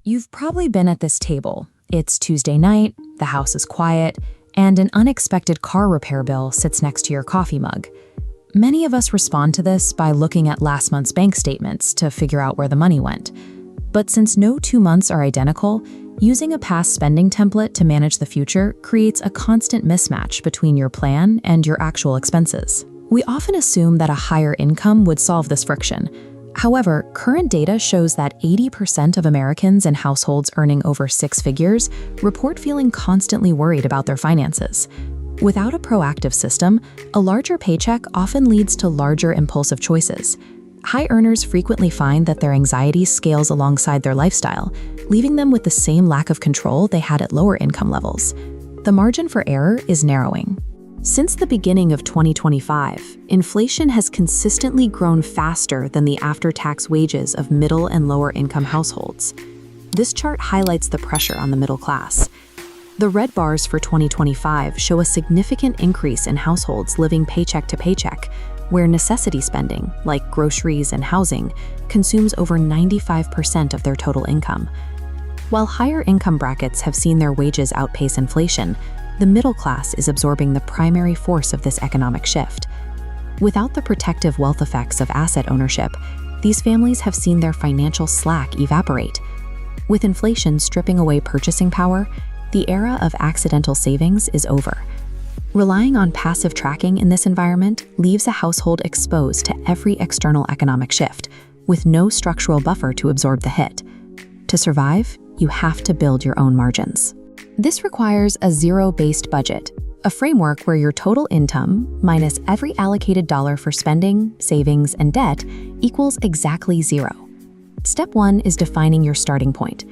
You've probably been at this table. It's Tuesday night, the house is quiet, and an unexpected car repair bill sits next to your coffee mug. Many of us respond to this by looking at last month's bank statements to figure out where the money went. But since no 2 months are identical, using a past spending template to manage the future creates a constant mismatch between your plan and your actual expenses. We often assume that a higher income would solve this friction. However, current data shows that 80% of Americans in households earning over 6 figures report feeling constantly worried about their finances. Without a proactive system, a larger paycheck often leads to larger impulsive choices. High earners frequently find that their anxiety scales alongside their lifestyle, leaving them with the same lack of control they had at lower income levels. The margin for error is narrowing. Since the beginning of 2025, inflation has consistently grown faster than the after-tax wages of middle and lower income households. This chart highlights the pressure on the middle class. The red bars for 2025 show a significant increase in households living paycheck to paycheck, where necessity spending, like groceries and housing, consumes over 95% of their total income. While higher income brackets have seen their wages outpace inflation, the middle class is absorbing the primary force of this economic shift. Without the protective wealth effects of asset ownership, these families have seen their financial slack evaporate. With inflation stripping away purchasing power, the era of accidental savings is over. Relying on passive tracking in this environment leaves a household exposed to every external economic shift, with no structural buffer to absorb the hit. To survive, you have to build your own margins. This requires a zero-based budget, a framework where your total income minus every allocated dollar for spending, savings, and debt equals exactly zero. Step 1 is defining your starting point.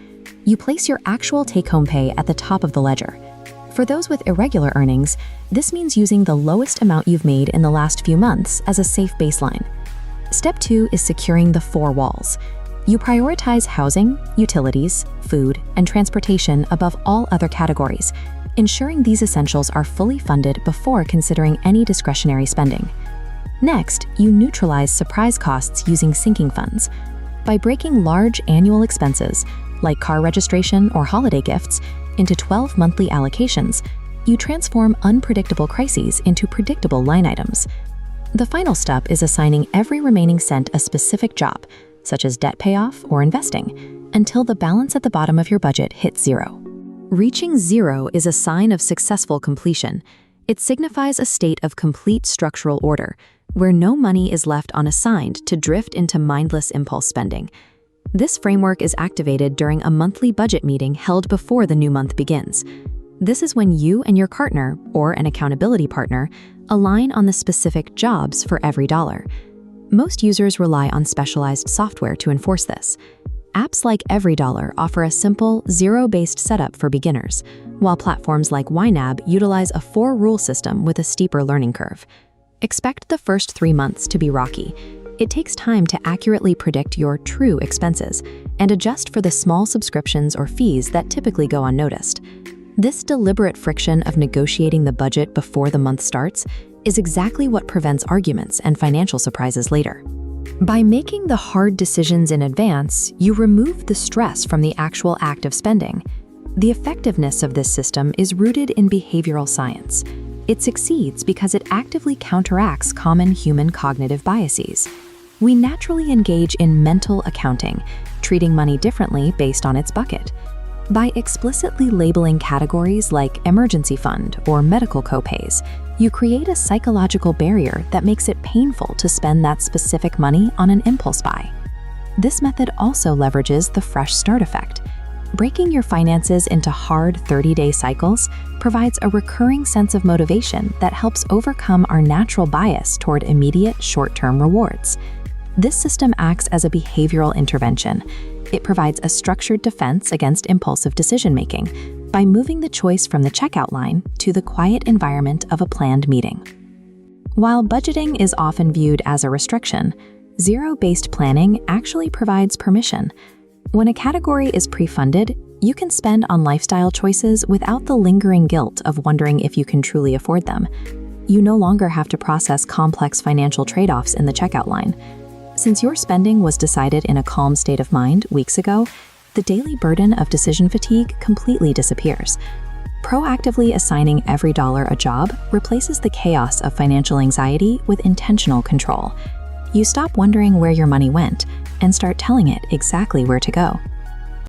You place your actual take-home pay at the top of the ledger. For those with irregular earnings, this means using the lowest amount you've made in the last few months as a safe baseline. Step 2 is securing the 4 walls. You prioritize housing, utilities, food, and transportation above all other categories, ensuring these essentials are fully funded before considering any discretionary spending. Next, you neutralize surprise costs using sinking funds. By breaking large annual expenses, like car registration or holiday gifts, into 12 monthly allocations, you transform unpredictable crises into predictable line items. The final step is assigning every remaining cent a specific job, such as debt payoff or investing, until the balance at the bottom of your budget hits zero. Reaching zero is a sign of successful completion. It signifies a state of complete structural order, where no money is left unassigned to drift into mindless impulse spending. This framework is activated during a monthly budget meeting held before the new month begins. This is when you and your partner, or an accountability partner, align on the specific jobs for every dollar. Most users rely on specialized software to enforce this. Apps like EveryDollar offer a simple, zero-based setup for beginners, while platforms like YNAB utilize a 4-rule system with a steeper learning curve. Expect the first 3 months to be rocky. It takes time to accurately predict your true expenses and adjust for the small subscriptions or fees that typically go unnoticed. This deliberate friction of negotiating the budget before the month starts is exactly what prevents arguments and financial surprises later. By making the hard decisions in advance, you remove the stress from the actual act of spending. The effectiveness of this system is rooted in behavioral science. It succeeds because it actively counteracts common human cognitive biases. We naturally engage in mental accounting, treating money differently based on its bucket. By explicitly labeling categories like emergency fund or medical copays, you create a psychological barrier that makes it painful to spend that specific money on an impulse buy. This method also leverages the fresh start effect. Breaking your finances into hard 30-day cycles provides a recurring sense of motivation that helps overcome our natural bias toward immediate short-term rewards. This system acts as a behavioral intervention. It provides a structured defense against impulsive decision-making by moving the choice from the checkout line to the quiet environment of a planned meeting. While budgeting is often viewed as a restriction, zero-based planning actually provides permission. When a category is pre-funded, you can spend on lifestyle choices without the lingering guilt of wondering if you can truly afford them. You no longer have to process complex financial trade-offs in the checkout line. Since your spending was decided in a calm state of mind weeks ago, the daily burden of decision fatigue completely disappears. Proactively assigning every dollar a job replaces the chaos of financial anxiety with intentional control. You stop wondering where your money went and start telling it exactly where to go.